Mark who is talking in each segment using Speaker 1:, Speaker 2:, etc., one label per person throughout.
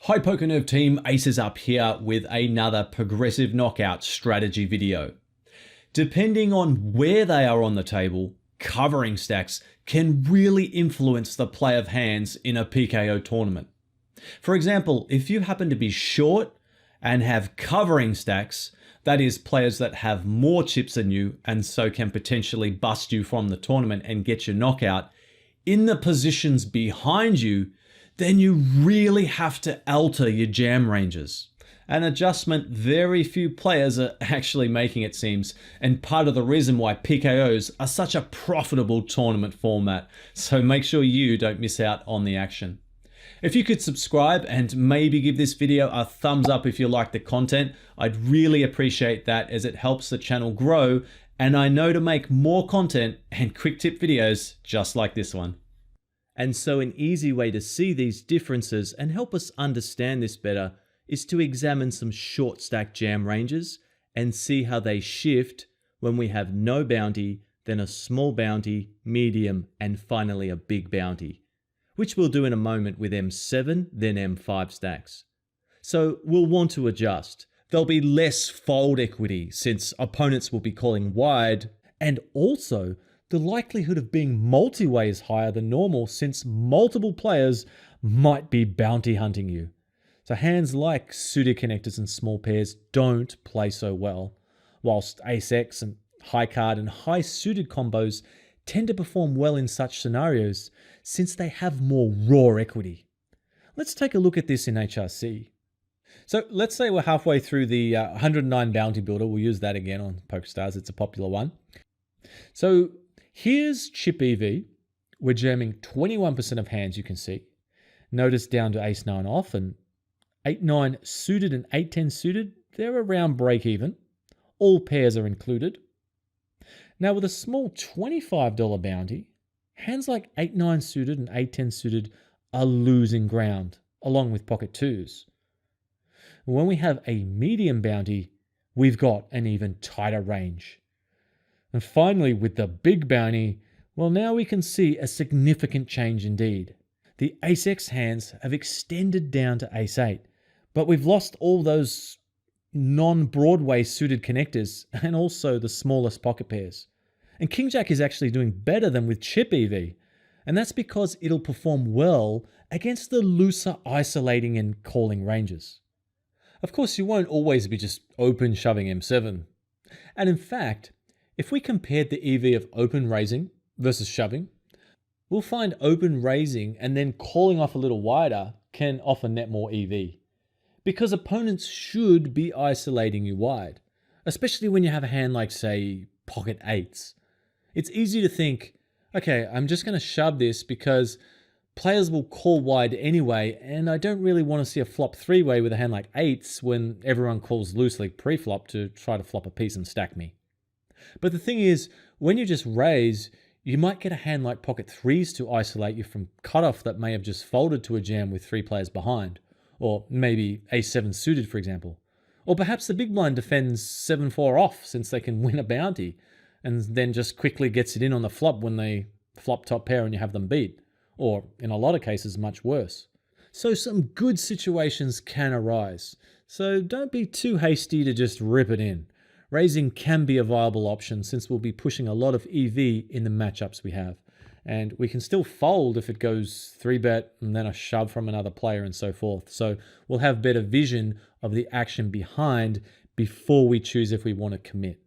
Speaker 1: Hi PokerNerve team, Aces up here with another progressive knockout strategy video. Depending on where they are on the table, covering stacks can really influence the play of hands in a PKO tournament. For example, if you happen to be short and have covering stacks, that is players that have more chips than you and so can potentially bust you from the tournament and get your knockout, in the positions behind you, then you really have to alter your jam ranges. An adjustment very few players are actually making, it seems, and part of the reason why PKOs are such a profitable tournament format, so make sure you don't miss out on the action. If you could subscribe and maybe give this video a thumbs up if you like the content, I'd really appreciate that as it helps the channel grow, and I know to make more content and quick tip videos just like this one. And so an easy way to see these differences and help us understand this better is to examine some short stack jam ranges and see how they shift when we have no bounty, then a small bounty, medium, and finally a big bounty, which we'll do in a moment with M7, then M5 stacks. So we'll want to adjust. There'll be less fold equity since opponents will be calling wide, and also the likelihood of being multi-way is higher than normal since multiple players might be bounty hunting you. So hands like suited connectors and small pairs don't play so well, whilst ace-x and high card and high suited combos tend to perform well in such scenarios since they have more raw equity. Let's take a look at this in HRC. So let's say we're halfway through the 109 bounty builder. We'll use that again on PokerStars. It's a popular one. So here's chip EV. We're jamming 21% of hands, you can see. Notice down to ace-9 off and 8-9 suited and 8-10 suited, they're around break even. All pairs are included. Now with a small $25 bounty, hands like 8-9 suited and 8-10 suited are losing ground, along with pocket twos. When we have a medium bounty, we've got an even tighter range. And finally, with the big bounty, well, now we can see a significant change indeed. The ace-x hands have extended down to ace-8, but we've lost all those non-Broadway suited connectors and also the smallest pocket pairs. And king-jack is actually doing better than with chip EV, and that's because it'll perform well against the looser isolating and calling ranges. Of course, you won't always be just open shoving M7. And in fact, if we compared the EV of open raising versus shoving, we'll find open raising and then calling off a little wider can offer net more EV. Because opponents should be isolating you wide, especially when you have a hand like, say, pocket eights. It's easy to think, okay, I'm just going to shove this because players will call wide anyway, and I don't really want to see a flop three-way with a hand like eights when everyone calls loosely pre-flop to try to flop a piece and stack me. But the thing is, when you just raise, you might get a hand like pocket threes to isolate you from cutoff that may have just folded to a jam with three players behind, or maybe ace-7 suited, for example. Or perhaps the big blind defends 7-4 off since they can win a bounty, and then just quickly gets it in on the flop when they flop top pair and you have them beat, or in a lot of cases, much worse. So some good situations can arise, so don't be too hasty to just rip it in. Raising can be a viable option since we'll be pushing a lot of EV in the matchups we have. And we can still fold if it goes 3-bet and then a shove from another player and so forth. So we'll have better vision of the action behind before we choose if we want to commit.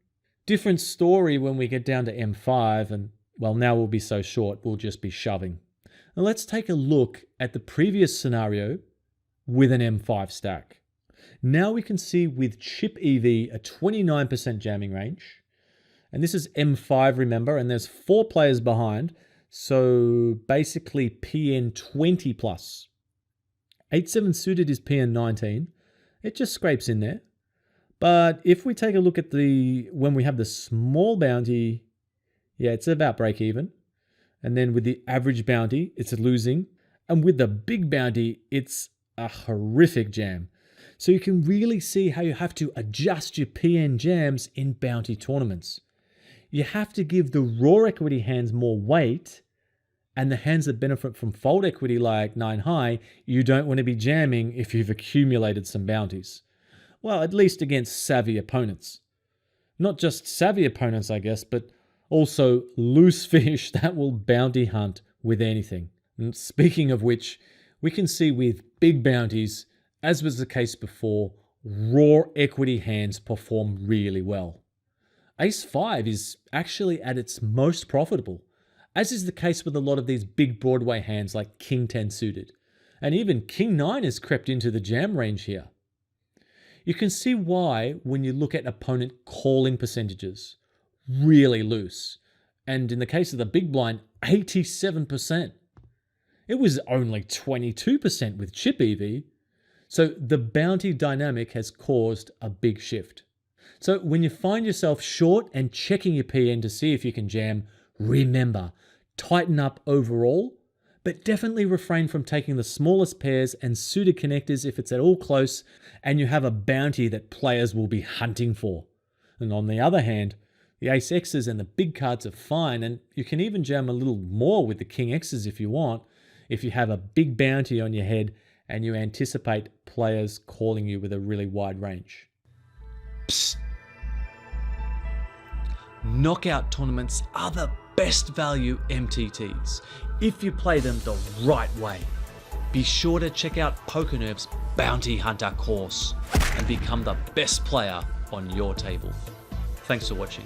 Speaker 1: Different story when we get down to M5 and, well, now we'll be so short, we'll just be shoving. Now let's take a look at the previous scenario with an M5 stack. Now we can see with chip EV a 29% jamming range. And this is M5, remember, and there's 4 players behind. So basically PN 20 plus. 8-7 suited is PN 19. It just scrapes in there. But if we take a look at when we have the small bounty, yeah, it's about break even. And then with the average bounty, it's losing. And with the big bounty, it's a horrific jam. So you can really see how you have to adjust your PN jams in bounty tournaments. You have to give the raw equity hands more weight
Speaker 2: And the hands that benefit from fold equity like 9 high, you don't want to be jamming if you've accumulated some bounties. Well, at least against savvy opponents. Not just savvy opponents, I guess, but also loose fish that will bounty hunt with anything. And speaking of which, we can see with big bounties, as was the case before, raw equity hands perform really well. Ace 5 is actually at its most profitable, as is the case with a lot of these big Broadway hands like King 10 suited. And even King 9 has crept into the jam range here. You can see why when you look at opponent calling percentages, really loose. And in the case of the big blind, 87%. It was only 22% with chip EV. So the bounty dynamic has caused a big shift. So when you find yourself short and checking your PN to see if you can jam, remember, tighten up overall, but definitely refrain from taking the smallest pairs and suited connectors if it's at all close and you have a bounty that players will be hunting for. And on the other hand, the Ace X's and the big cards are fine, and you can even jam a little more with the King X's if you want, if you have a big bounty on your head and you anticipate players calling you with a really wide range.
Speaker 1: Psst. Knockout tournaments are the best value MTTs if you play them the right way. Be sure to check out PokerNerve's Bounty Hunter course and become the best player on your table. Thanks for watching.